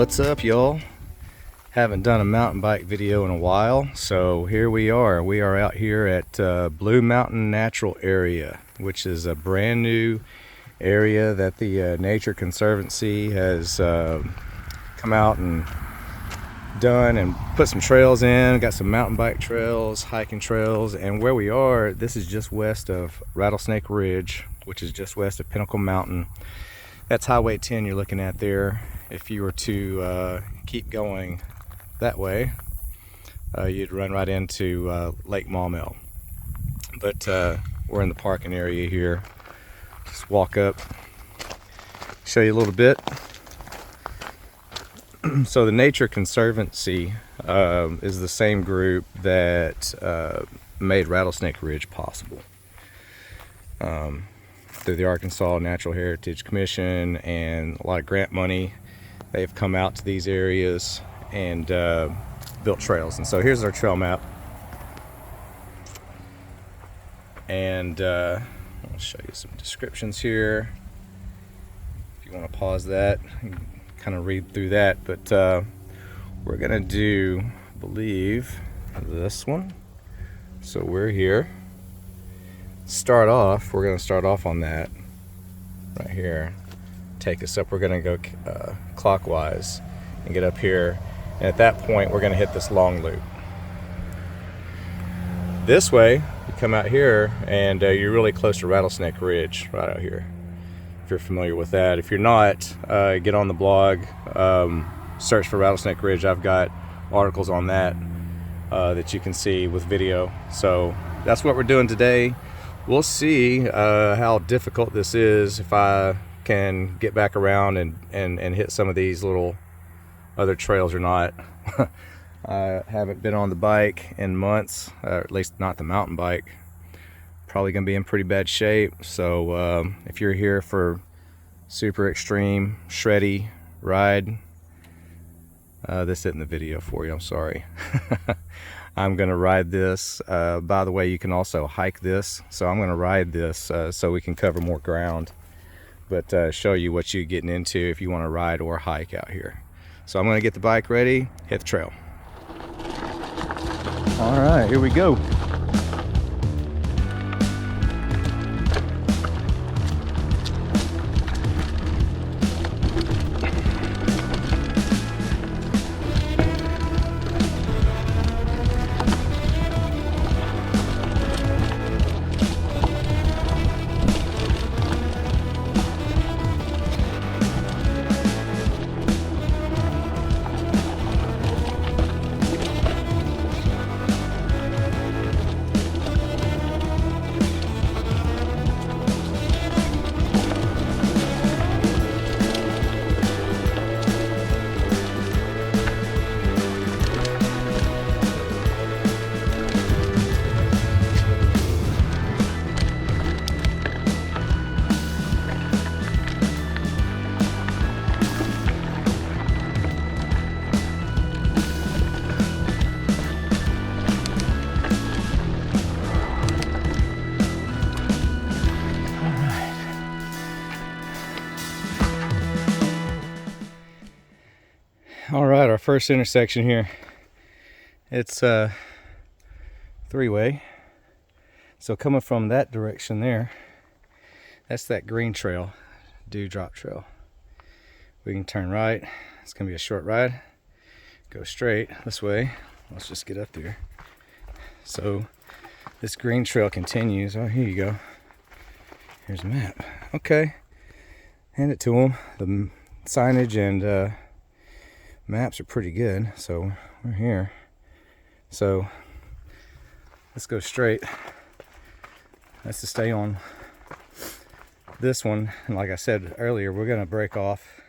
What's up, y'all? Haven't done a mountain bike video in a while, so here we are. We are out here at Blue Mountain Natural Area, which is a brand new area that the Nature Conservancy has come out and done and put some trails in. Got some mountain bike trails, hiking trails, and where we are, this is just west of Rattlesnake Ridge, which is just west of Pinnacle Mountain. That's Highway 10 you're looking at there. If you were to keep going that way, you'd run right into Lake Maumelle. But we're in the parking area here. Just walk up, show you a little bit. So the Nature Conservancy is the same group that made Rattlesnake Ridge possible. Through the Arkansas Natural Heritage Commission and a lot of grant money, they've come out to these areas and built trails. And so here's our trail map. And I'll show you some descriptions here. If you want to pause that, you can kind of read through that. But we're gonna do, I believe, this one. So we're here. We're gonna start off on that right here. Take us up. We're gonna go clockwise and get up here, and at that point we're gonna hit this long loop. This way you come out here and you're really close to Rattlesnake Ridge right out here, if you're familiar with that. If you're not, get on the blog, search for Rattlesnake Ridge. I've got articles on that that you can see with video. So that's what we're doing today. We'll see how difficult this is, if I can get back around and hit some of these little other trails or not. I haven't been on the bike in months, or at least not the mountain bike. Probably gonna be in pretty bad shape. So if you're here for super extreme shreddy ride, this isn't the video for you, I'm sorry. I'm gonna ride this. By the way, you can also hike this, so I'm gonna ride this so we can cover more ground, but show you what you're getting into if you want to ride or hike out here. So I'm gonna get the bike ready, hit the trail. All right, here we go. All right, our first intersection here. It's a three-way. So coming from that direction there, that's that green trail, Dhu Drop trail. We can turn right. It's gonna be a short ride. Go straight this way. Let's just get up there. So this green trail continues. Oh, here you go. Here's a map. Okay, hand it to them. The signage and maps are pretty good, so we're here. So let's go straight. That's to stay on this one. And like I said earlier, we're gonna break off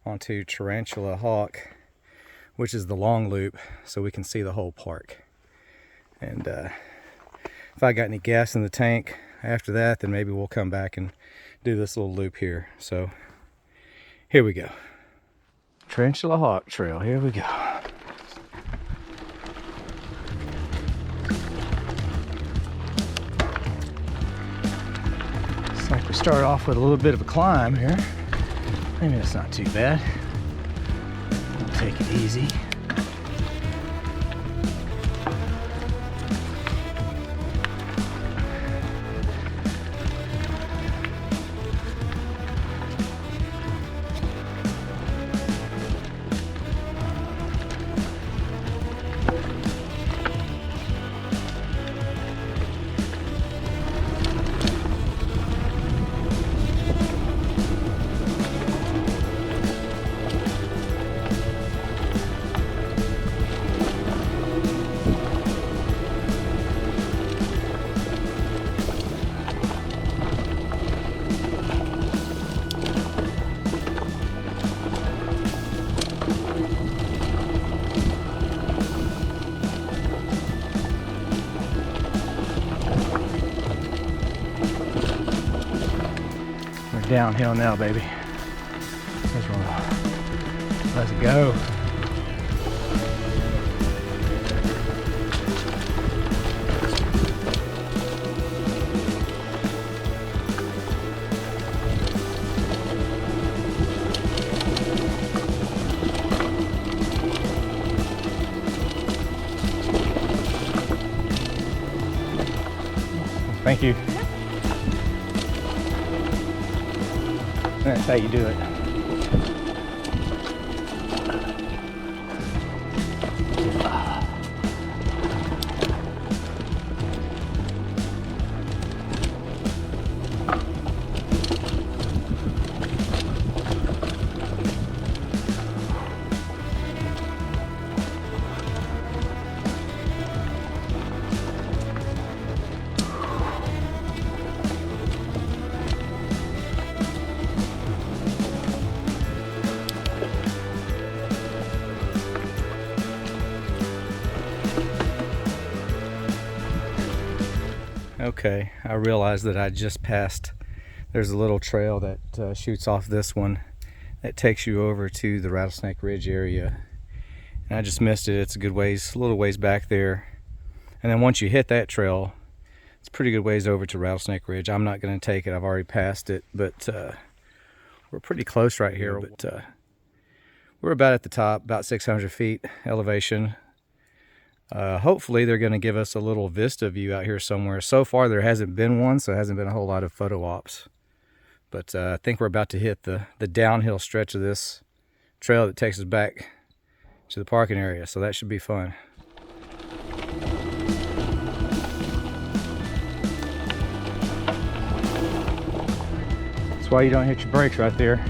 onto Tarantula Hawk, which is the long loop, so we can see the whole park. And if I got any gas in the tank after that, then maybe we'll come back and do this little loop here. So here we go. Tarantula Hawk Trail, here we go. Looks like we start off with a little bit of a climb here. Maybe that's not too bad. Take it easy. Downhill now, baby. Let's roll. Let's go. Thank you. That's how you do it. Okay, I realized that I just passed, there's a little trail that shoots off this one that takes you over to the Rattlesnake Ridge area, and I just missed it. It's a good ways, a little ways back there, and then once you hit that trail, it's a pretty good ways over to Rattlesnake Ridge. I'm not going to take it, I've already passed it, but we're pretty close right here. But we're about at the top, about 600 feet elevation. Hopefully they're going to give us a little vista view out here somewhere. So far there hasn't been one, so it hasn't been a whole lot of photo ops. But I think we're about to hit the downhill stretch of this trail that takes us back to the parking area, so that should be fun. That's why you don't hit your brakes right there.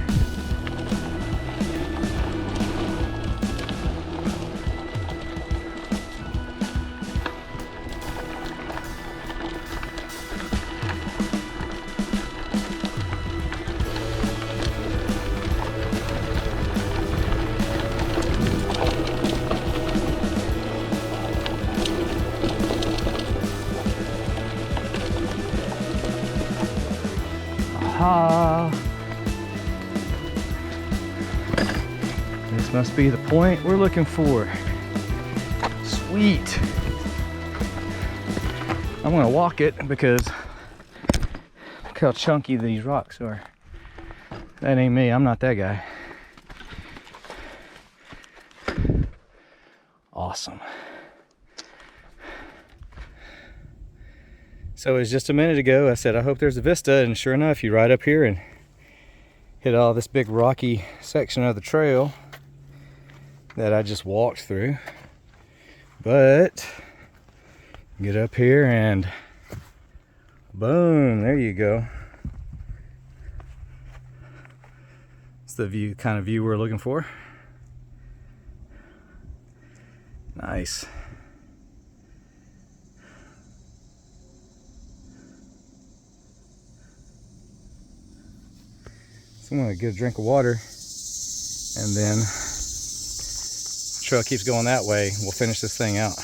This must be the point we're looking for. Sweet. I'm gonna walk it because look how chunky these rocks are. That ain't me, I'm not that guy. Awesome. So it was just a minute ago, I said, I hope there's a vista, and sure enough, you ride up here and hit all this big rocky section of the trail that I just walked through. But get up here and boom, there you go. It's the view, kind of view we're looking for. Nice. So I'm gonna get a drink of water, and then the trail keeps going that way. We'll finish this thing out.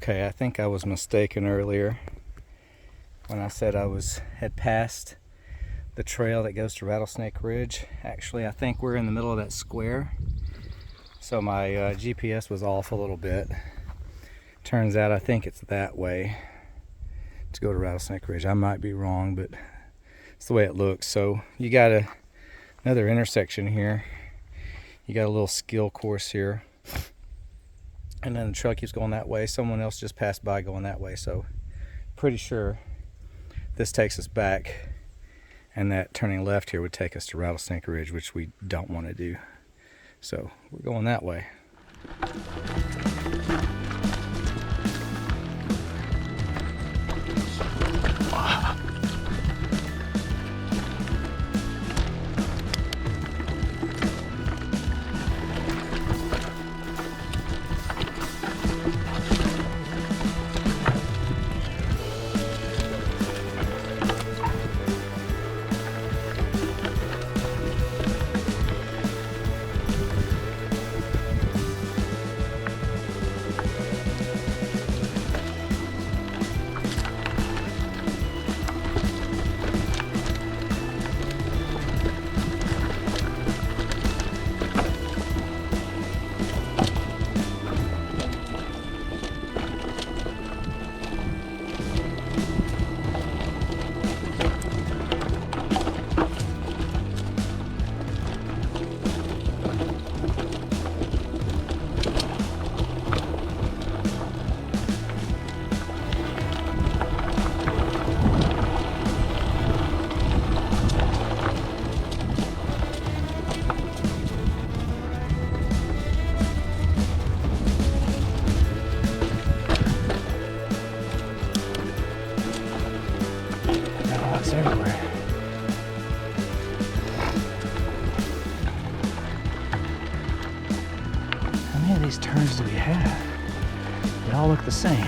Okay, I think I was mistaken earlier when I said I had passed the trail that goes to Rattlesnake Ridge. Actually, I think we're in the middle of that square, so my GPS was off a little bit. Turns out I think it's that way to go to Rattlesnake Ridge. I might be wrong, but it's the way it looks. So you got another intersection here. You got a little skill course here, and then the trail keeps going that way. Someone else just passed by going that way, so pretty sure this takes us back, and that turning left here would take us to Rattlesnake Ridge, which we don't want to do. So we're going that way. Everywhere. How many of these turns do we have? They all look the same.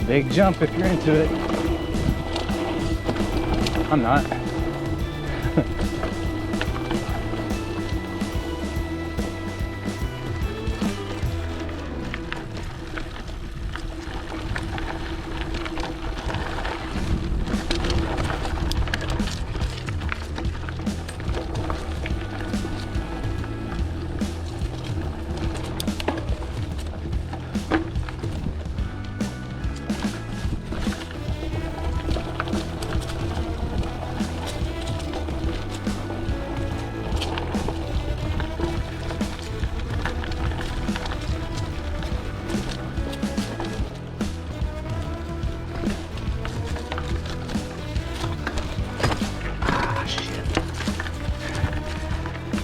Big jump if you're into it. I'm not.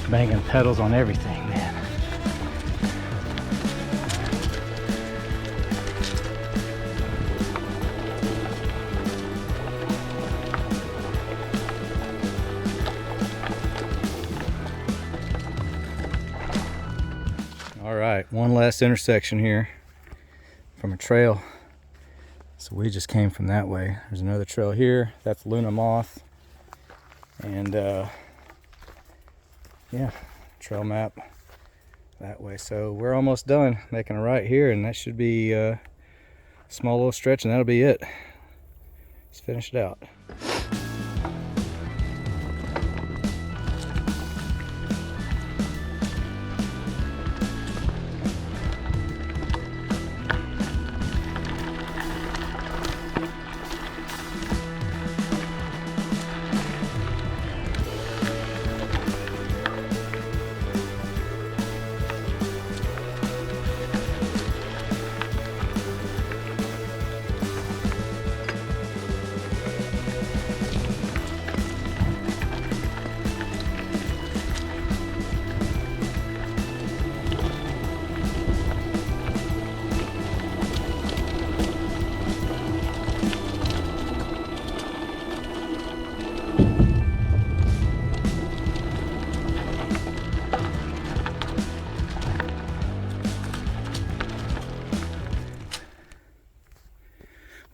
Banging pedals on everything, man. All right, one last intersection here from a trail. So we just came from that way. There's another trail here. That's Moth. And yeah, trail map that way. So we're almost done making a right here, and that should be a small little stretch, and that'll be it. Let's finish it out.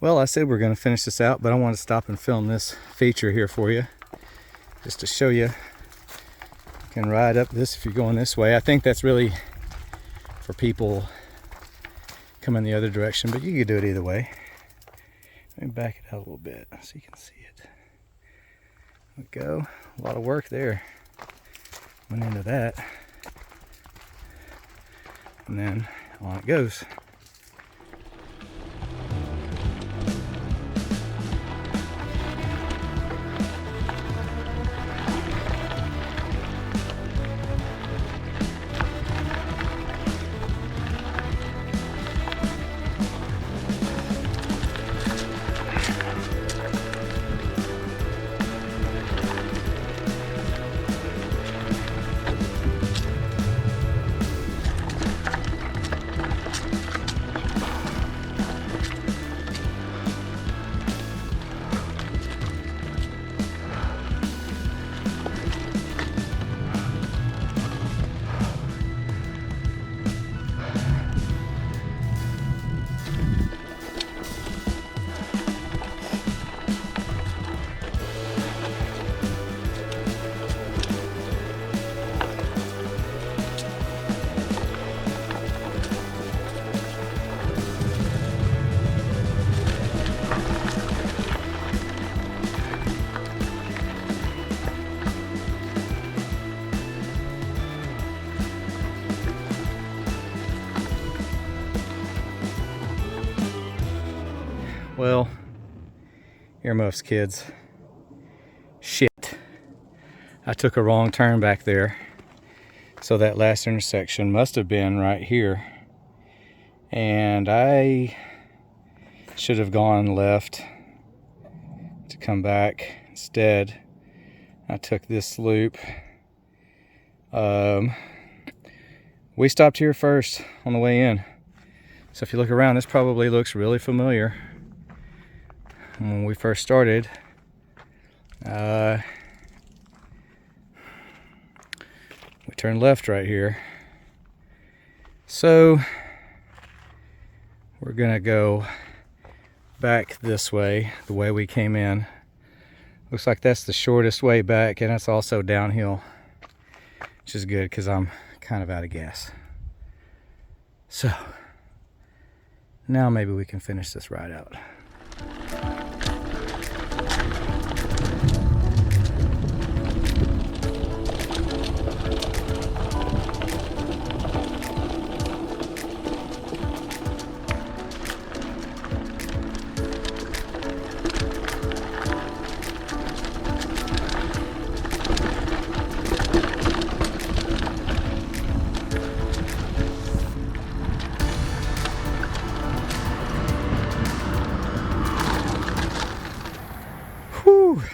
Well, I said we're going to finish this out, but I want to stop and film this feature here for you, just to show you. You can ride up this if you're going this way. I think that's really for people coming the other direction, but you could do it either way. Let me back it out a little bit so you can see it. There we go. A lot of work there went into that. And then on it goes. Well, earmuffs, kids. Shit. I took a wrong turn back there. So that last intersection must have been right here. And I should have gone left to come back. Instead, I took this loop. We stopped here first on the way in. So if you look around, this probably looks really familiar. When we first started, we turned left right here. So we're gonna go back this way, the way we came in. Looks like that's the shortest way back, and it's also downhill, which is good because I'm kind of out of gas. So now maybe we can finish this ride out.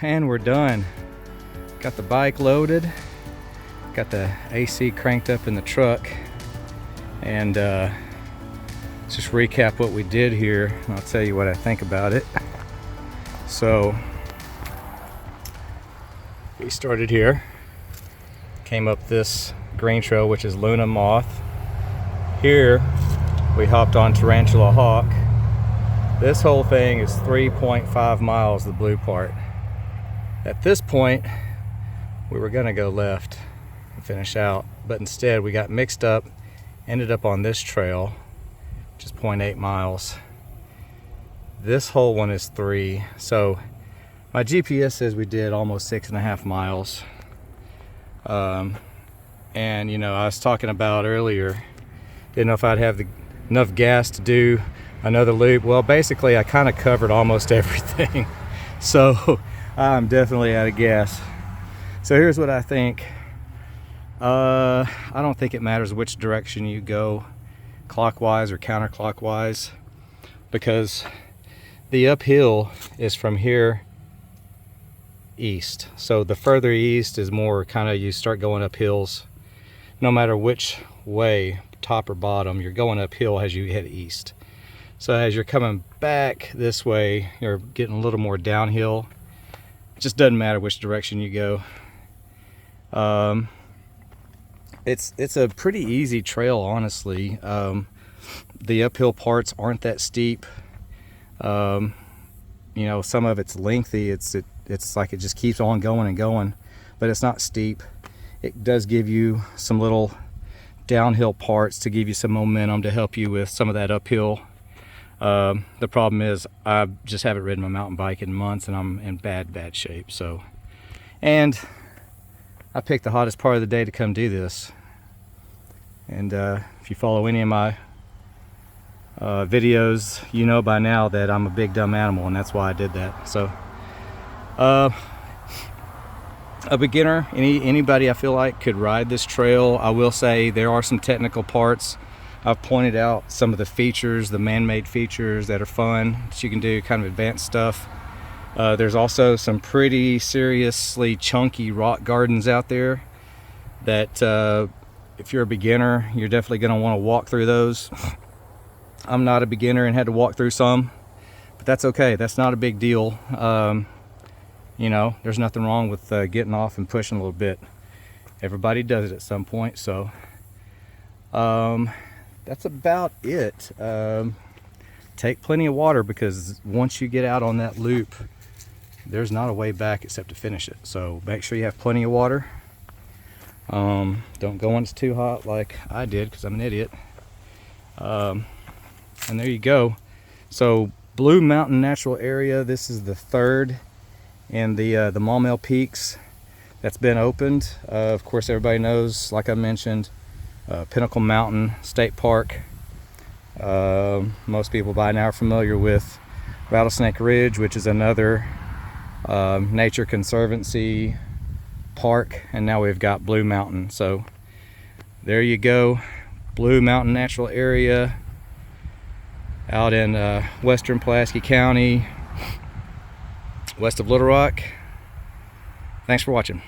And we're done. Got the bike loaded, got the AC cranked up in the truck, and just recap what we did here, and I'll tell you what I think about it. So we started here, came up this green trail, which is Luna Moth. Here we hopped on Tarantula Hawk. This whole thing is 3.5 miles, the blue part. At this point, we were gonna go left and finish out, but instead we got mixed up, ended up on this trail, which is 0.8 miles. This whole one is 3, so my GPS says we did almost 6.5 miles. And you know, I was talking about earlier, didn't know if I'd have enough gas to do another loop. Well, basically I kind of covered almost everything. So I'm definitely out of gas. So here's what I think. I don't think it matters which direction you go, clockwise or counterclockwise, because the uphill is from here east. So the further east is more kind of, you start going up hills. No matter which way, top or bottom, you're going uphill as you head east. So as you're coming back this way, you're getting a little more downhill. It just doesn't matter which direction you go. It's a pretty easy trail, honestly. The uphill parts aren't that steep. You know, some of it's lengthy. It's like it just keeps on going and going, but it's not steep. It does give you some little downhill parts to give you some momentum to help you with some of that uphill. The problem is I just haven't ridden my mountain bike in months, and I'm in bad shape. So, and I picked the hottest part of the day to come do this. And if you follow any of my videos, you know by now that I'm a big dumb animal, and that's why I did that. So a beginner, anybody I feel like could ride this trail. I will say there are some technical parts. I've pointed out some of the features, the man-made features that are fun that you can do, kind of advanced stuff. There's also some pretty seriously chunky rock gardens out there that if you're a beginner, you're definitely going to want to walk through those. I'm not a beginner and had to walk through some, but that's okay. That's not a big deal. You know, there's nothing wrong with getting off and pushing a little bit. Everybody does it at some point. So that's about it. Take plenty of water, because once you get out on that loop, there's not a way back except to finish it. So make sure you have plenty of water. Don't go when it's too hot like I did, because I'm an idiot. And there you go. So Blue Mountain Natural Area, this is the third in the Maumelle Peaks that's been opened. Of course, everybody knows, like I mentioned, Pinnacle Mountain State Park. Most people by now are familiar with Rattlesnake Ridge, which is another Nature Conservancy park, and now we've got Blue Mountain. So there you go, Blue Mountain Natural Area out in western Pulaski County, west of Little Rock. Thanks for watching.